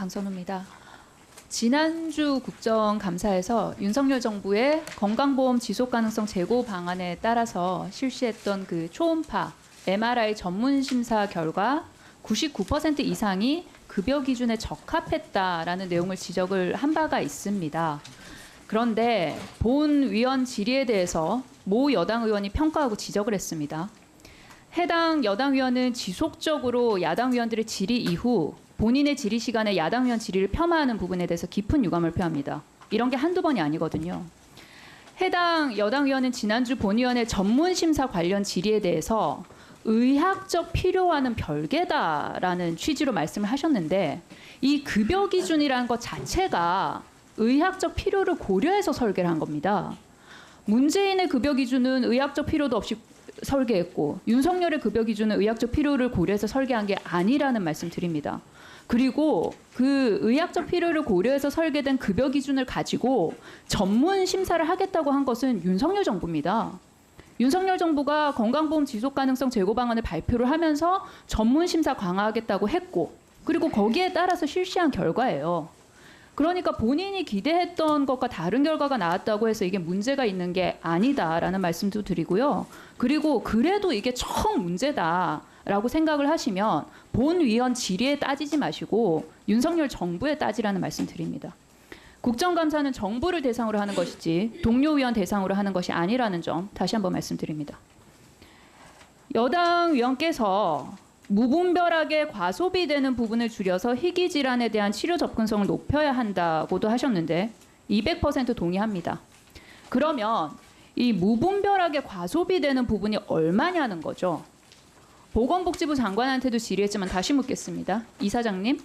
강선우입니다. 지난주 국정감사에서 윤석열 정부의 건강보험 지속가능성 제고 방안에 따라서 실시했던 그 초음파 MRI 전문심사 결과 99% 이상이 급여 기준에 적합했다라는 내용을 지적을 한 바가 있습니다. 그런데 본위원 질의에 대해서 모 여당 의원이 평가하고 지적을 했습니다. 해당 여당 의원은 지속적으로 야당 의원들의 질의 이후 본인의 질의 시간에 야당 의원 질의를 폄하하는 부분에 대해서 깊은 유감을 표합니다. 이런 게 한두 번이 아니거든요. 해당 여당 의원은 지난주 본위원회 전문심사 관련 질의에 대해서 의학적 필요와는 별개다라는 취지로 말씀을 하셨는데 이 급여 기준이라는 것 자체가 의학적 필요를 고려해서 설계를 한 겁니다. 문재인의 급여 기준은 의학적 필요도 없이 설계했고 윤석열의 급여 기준은 의학적 필요를 고려해서 설계한 게 아니라는 말씀 드립니다. 그리고 그 의학적 필요를 고려해서 설계된 급여 기준을 가지고 전문 심사를 하겠다고 한 것은 윤석열 정부입니다. 윤석열 정부가 건강보험 지속가능성 제고 방안을 발표를 하면서 전문 심사 강화하겠다고 했고 그리고 거기에 따라서 실시한 결과예요. 그러니까 본인이 기대했던 것과 다른 결과가 나왔다고 해서 이게 문제가 있는 게 아니다라는 말씀도 드리고요. 그리고 그래도 이게 청 문제다라고 생각을 하시면 본위원 질의에 따지지 마시고 윤석열 정부에 따지라는 말씀 드립니다. 국정감사는 정부를 대상으로 하는 것이지 동료 위원 대상으로 하는 것이 아니라는 점 다시 한번 말씀드립니다. 여당 위원께서 무분별하게 과소비되는 부분을 줄여서 희귀 질환에 대한 치료 접근성을 높여야 한다고도 하셨는데 200% 동의합니다. 그러면 이 무분별하게 과소비되는 부분이 얼마냐는 거죠. 보건복지부 장관한테도 질의했지만 다시 묻겠습니다. 이사장님.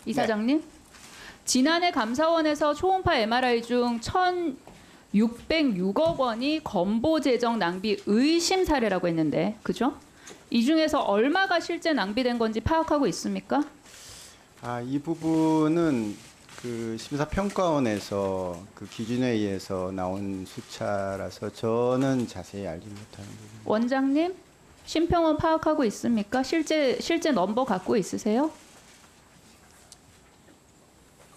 네. 지난해 감사원에서 초음파 MRI 중 1,606억 원이 건보 재정 낭비 의심 사례라고 했는데 그죠? 이 중에서 얼마가 실제 낭비된 건지 파악하고 있습니까? 이 부분은 그 심사평가원에서 그 기준에 의해서 나온 숫자라서 저는 자세히 알지 못하는 부분. 원장님, 심평원 파악하고 있습니까? 실제 넘버 갖고 있으세요?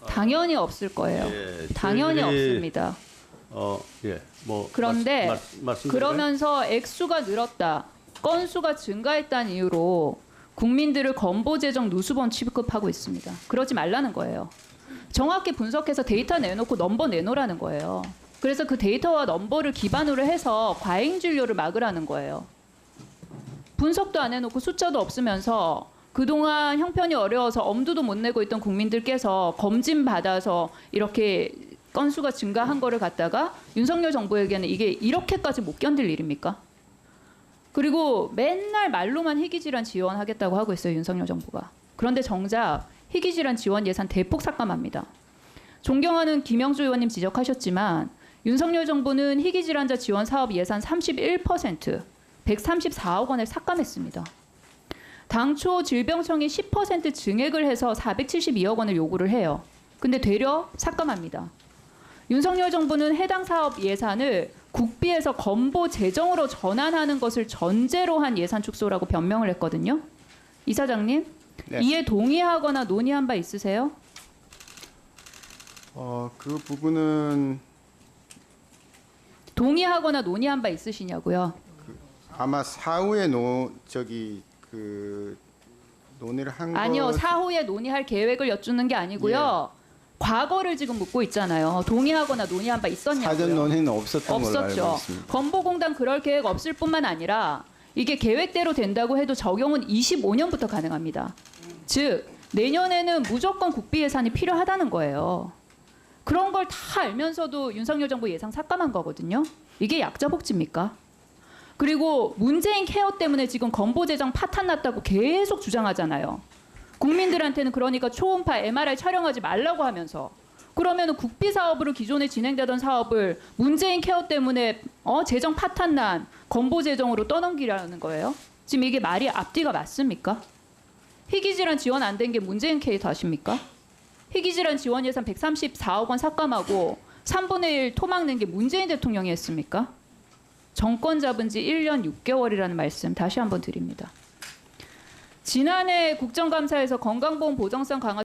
당연히 없을 거예요. 예, 당연히 없습니다. 그런데 그러면서 액수가 늘었다. 건수가 증가했다는 이유로 국민들을 건보재정 누수범 취급하고 있습니다. 그러지 말라는 거예요. 정확히 분석해서 데이터 내놓고 넘버 내놓으라는 거예요. 그래서 그 데이터와 넘버를 기반으로 해서 과잉 진료를 막으라는 거예요. 분석도 안 해놓고 숫자도 없으면서 그동안 형편이 어려워서 엄두도 못 내고 있던 국민들께서 검진 받아서 이렇게 건수가 증가한 거를 갖다가 윤석열 정부에게는 이게 이렇게까지 못 견딜 일입니까? 그리고 맨날 말로만 희귀질환 지원하겠다고 하고 있어요. 윤석열 정부가. 그런데 정작 희귀질환 지원 예산 대폭 삭감합니다. 존경하는 김영주 의원님 지적하셨지만 윤석열 정부는 희귀질환자 지원 사업 예산 31%, 134억 원을 삭감했습니다. 당초 질병청이 10% 증액을 해서 472억 원을 요구를 해요. 근데 되려 삭감합니다. 윤석열 정부는 해당 사업 예산을 국비에서 건보 재정으로 전환하는 것을 전제로 한 예산 축소라고 변명을 했거든요. 이사장님, 네. 이에 동의하거나 논의한 바 있으세요? 그 부분은 동의하거나 논의한 바 있으시냐고요? 아마 사후에 논의를 한 아니요, 사후에 논의할 계획을 여쭙는 게 아니고요. 예. 과거를 지금 묻고 있잖아요. 동의하거나 논의한 바 있었냐고요. 사전 논의는 없었던 걸로 알고 있습니다. 건보공단 그럴 계획 없을 뿐만 아니라 이게 계획대로 된다고 해도 적용은 25년부터 가능합니다. 즉 내년에는 무조건 국비 예산이 필요하다는 거예요. 그런 걸 다 알면서도 윤석열 정부 예상 삭감한 거거든요. 이게 약자 복지입니까? 그리고 문재인 케어 때문에 지금 건보 재정 파탄 났다고 계속 주장하잖아요. 국민들한테는 그러니까 초음파 MRI 촬영하지 말라고 하면서 그러면 국비 사업으로 기존에 진행되던 사업을 문재인 케어 때문에 재정 파탄 난 건보 재정으로 떠넘기라는 거예요. 지금 이게 말이 앞뒤가 맞습니까? 희귀질환 지원 안 된 게 문재인 케어 탓입니까? 희귀질환 지원 예산 134억 원 삭감하고 3분의 1 토막 낸 게 문재인 대통령이 했습니까? 정권 잡은 지 1년 6개월이라는 말씀 다시 한번 드립니다. 지난해 국정감사에서 건강보험 보장성 강화